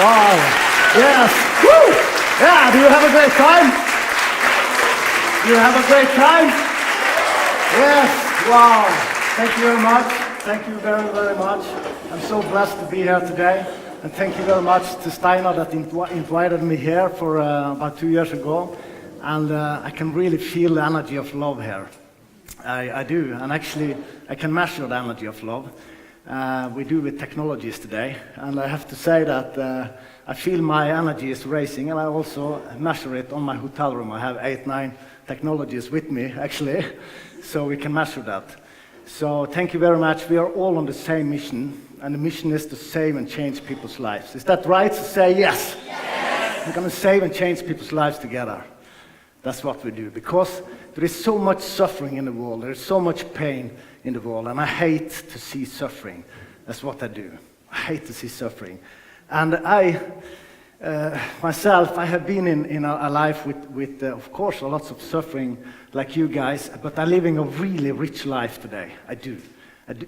Wow. Yes. Woo. Yeah, do you have a great time? Do you have a great time? Yes. Wow. Thank you very much. Thank you very, very much. I'm so blessed to be here today. And thank you very much to Steinar that invited me here for about 2 years ago. And I can really feel the energy of love here. I do. And actually, I can measure the energy of love. We do with technologies today. And I have to say that I feel my energy is raising. And I also measure it on my hotel room. I have 8, 9 technologies with me, actually. So we can measure that. So thank you very much. We are all on the same mission. And the mission is to save and change people's lives. Is that right? So say yes. Yes. We're going to save and change people's lives together. That's what we do. Because there is so much suffering in the world. There is so much pain in the world. And I hate to see suffering. That's what I do. I hate to see suffering. And I, myself, I have been in a life with of course, lots of suffering like you guys. But I'm living a really rich life today. I do.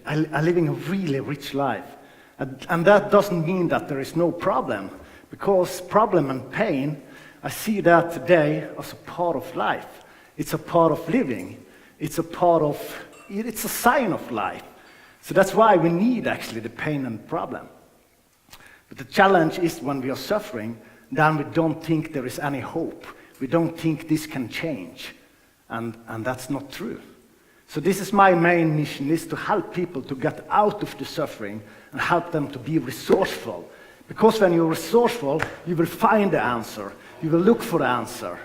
I'm living a really rich life. And that doesn't mean that there is no problem. Because problem and pain, I see that today as a part of life. It's a part of living. It's a sign of life. So that's why we need actually the pain and problem. But the challenge is when we are suffering, then we don't think there is any hope. We don't think this can change. And that's not true. So this is my main mission, is to help people to get out of the suffering and help them to be resourceful. Because when you're resourceful, you will find the answer. You will look for the answer.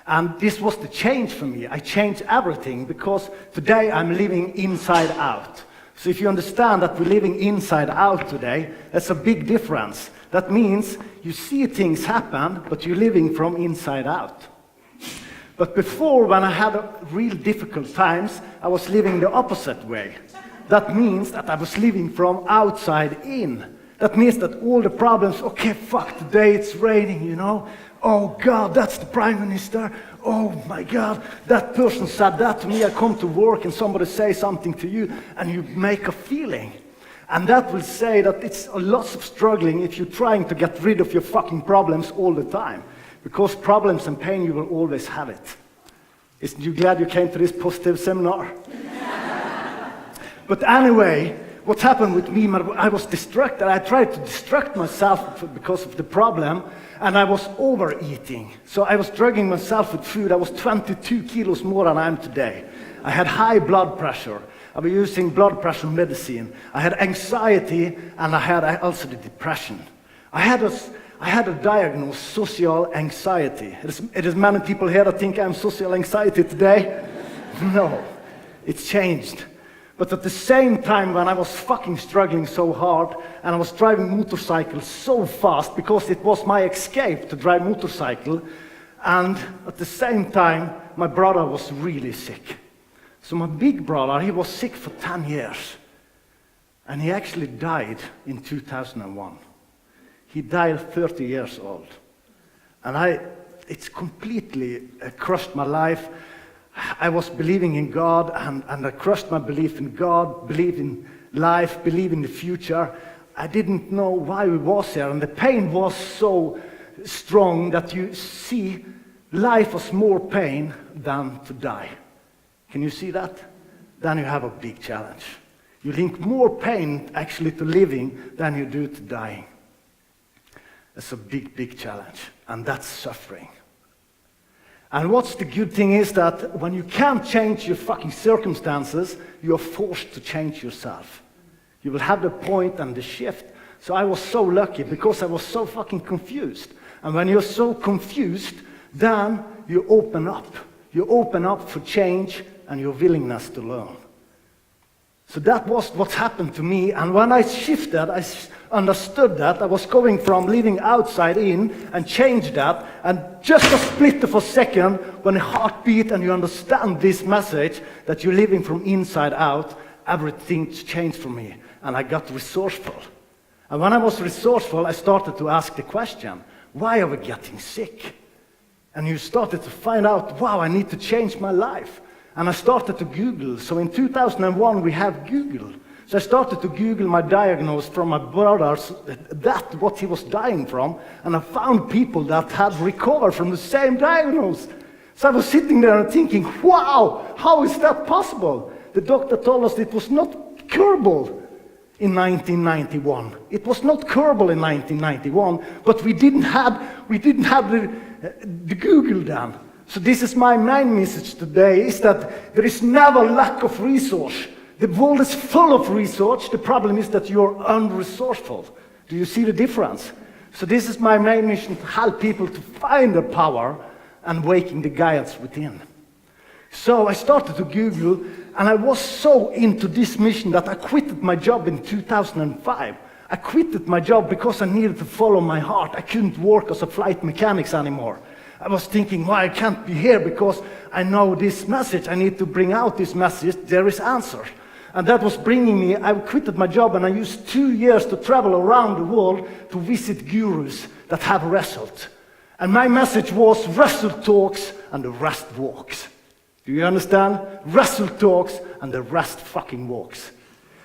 And this was the change for me. I changed everything because today I'm living inside out. So if you understand that we're living inside out today, that's a big difference. That means you see things happen, but you're living from inside out. But before, when I had real difficult times, I was living the opposite way. That means that I was living from outside in. That means that all the problems, okay, fuck, today it's raining, you know. Oh God, that's the Prime Minister. Oh my God, that person said that to me. I come to work and somebody say something to you and you make a feeling. And that will say that it's lots of struggling if you're trying to get rid of your fucking problems all the time. Because problems and pain, you will always have it. Isn't you glad you came to this positive seminar? But anyway, what happened with me, I was distracted. I tried to distract myself because of the problem, and I was overeating. So I was drugging myself with food. I was 22 kilos more than I am today. I had high blood pressure. I was using blood pressure medicine. I had anxiety, and I had also the depression. I had a diagnosis, social anxiety. It is many people here that think I'm social anxiety today. No, it's changed. But at the same time, when I was fucking struggling so hard, and I was driving motorcycles so fast, because it was my escape to drive motorcycle, and at the same time, my brother was really sick. So my big brother, he was sick for 10 years. And he actually died in 2001. He died 30 years old. And it's completely crushed my life. I was believing in God, and I crushed my belief in God, believe in life, believe in the future. I didn't know why we was here, and the pain was so strong that you see life was more pain than to die. Can you see that? Then you have a big challenge. You link more pain actually to living than you do to dying. It's a big, big challenge, and that's suffering. And what's the good thing is that when you can't change your fucking circumstances, you're forced to change yourself. You will have the point and the shift. So I was so lucky because I was so fucking confused. And when you're so confused, then you open up. You open up for change and your willingness to learn. So that was what happened to me, and when I shifted, I understood that. I was going from living outside in and changed that, and just a split of a second, when a heart beat and you understand this message, that you're living from inside out, everything changed for me, and I got resourceful. And when I was resourceful, I started to ask the question, why are we getting sick? And you started to find out, wow, I need to change my life. And I started to Google. So in 2001, we have Google. So I started to Google my diagnosis from my brothers, what he was dying from, and I found people that had recovered from the same diagnosis. So I was sitting there and thinking, wow, how is that possible? The doctor told us it was not curable in 1991. It was not curable in 1991, but we didn't have the Google then. So this is my main message today, is that there is never lack of resource. The world is full of research. The problem is that you're unresourceful. Do you see the difference? So this is my main mission, to help people to find their power and waking the giants within. So I started to Google, and I was so into this mission that I quitted my job in 2005. I quitted my job because I needed to follow my heart. I couldn't work as a flight mechanic anymore. I was thinking, why I can't be here, because I know this message. I need to bring out this message. There is answer. And that was bringing me, I quitted my job, and I used 2 years to travel around the world to visit gurus that have result. And my message was, result talks and the rest walks. Do you understand? Result talks and the rest fucking walks.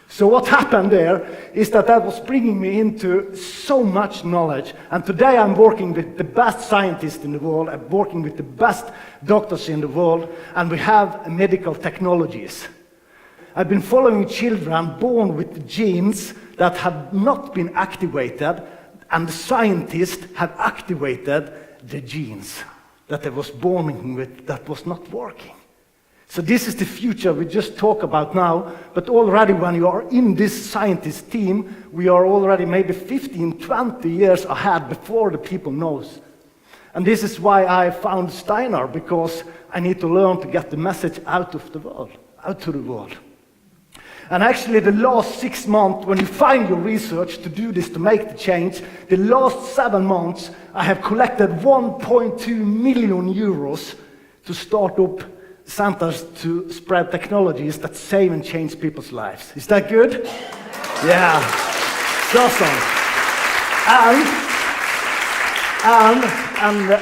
So what happened there is that was bringing me into so much knowledge. And today I'm working with the best scientists in the world. I'm working with the best doctors in the world. And we have medical technologies. I've been following children born with genes that have not been activated, and the scientists have activated the genes that they was born with that was not working. So this is the future we just talk about now, but already when you are in this scientist team, we are already maybe 15, 20 years ahead before the people knows. And this is why I found Steiner, because I need to learn to get the message out of the world, out to the world. And actually the last 6 months, when you find your research to do this, to make the change, the last 7 months, I have collected 1.2 million euros to start up centers to spread technologies that save and change people's lives. Is that good? Yeah, it's awesome.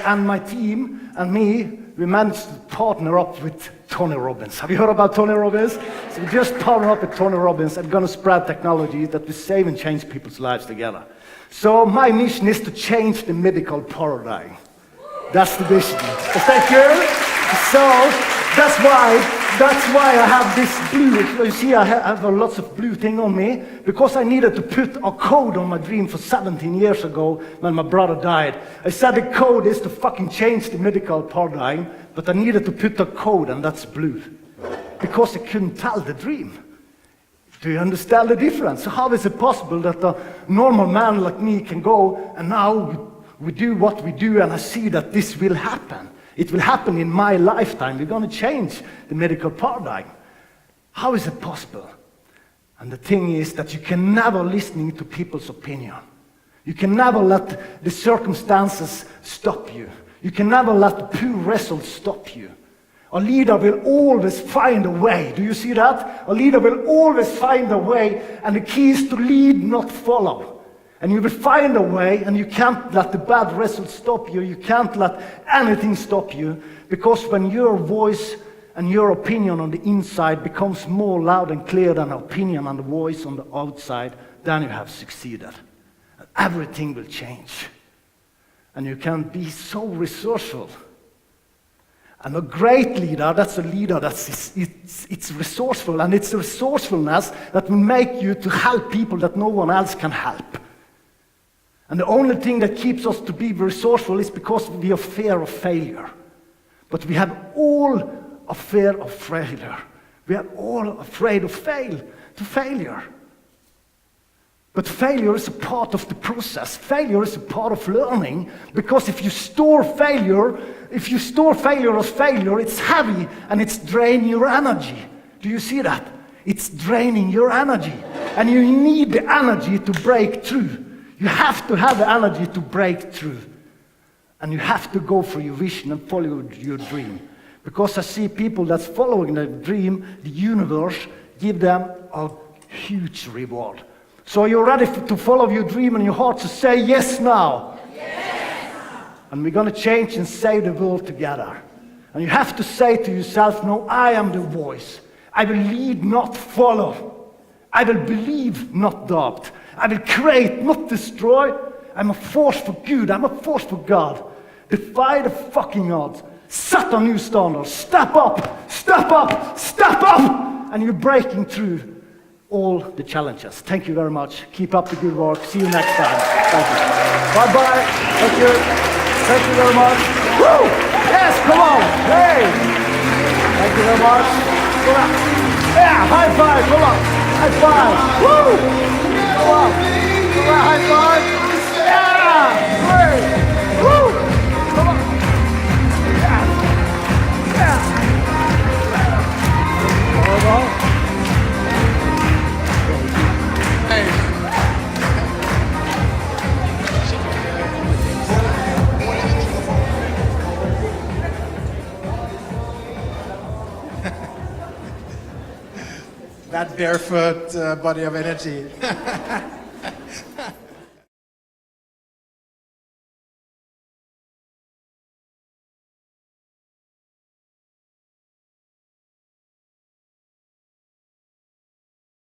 And my team and me, we managed to partner up with Tony Robbins. Have you heard about Tony Robbins? So we just partner up with Tony Robbins and going to spread technology that will save and change people's lives together. So my mission is to change the medical paradigm. That's the vision. Is that good? So that's why I have this blue. You see, I have lots of blue thing on me because I needed to put a code on my dream for 17 years ago when my brother died. I said the code is to fucking change the medical paradigm, but I needed to put a code, and that's blue because I couldn't tell the dream. Do you understand the difference? So how is it possible that a normal man like me can go and now we do what we do, and I see that this will happen? It will happen in my lifetime. We're going to change the medical paradigm. How is it possible? And the thing is that you can never listen to people's opinion. You can never let the circumstances stop you. You can never let the poor results stop you. A leader will always find a way. Do you see that? A leader will always find a way, and the key is to lead, not follow. And you will find a way, and you can't let the bad results stop you. You can't let anything stop you, because when your voice and your opinion on the inside becomes more loud and clear than opinion and the voice on the outside, then you have succeeded. And everything will change. And you can be so resourceful. And a great leader, that's a leader it's resourceful, and it's resourcefulness that will make you to help people that no one else can help. And the only thing that keeps us to be resourceful is because we have fear of failure. But we have all a fear of failure. We are all afraid of failure. But failure is a part of the process. Failure is a part of learning, because if you store failure as failure, it's heavy and it's draining your energy. Do you see that? It's draining your energy. And you need the energy to break through. You have to have the energy to break through. And you have to go for your vision and follow your dream. Because I see people that's following their dream, the universe give them a huge reward. So are you ready to follow your dream and your heart, to say yes now? Yes! And we're going to change and save the world together. And you have to say to yourself, no, I am the voice. I will lead, not follow. I will believe, not doubt. I will create, not destroy. I'm a force for good. I'm a force for God. Defy the fucking odds. Set a new standard. Step up, step up, step up! And you're breaking through all the challenges. Thank you very much. Keep up the good work. See you next time. Thank you. Bye-bye. Thank you. Thank you very much. Woo! Yes, come on. Hey! Thank you very much. Come on. Yeah, high five. Come on. High five. Woo! Come on. Come on, high five. Yeah! Great! Woo! Come on. Yeah! Yeah! Hold on. That barefoot body of energy.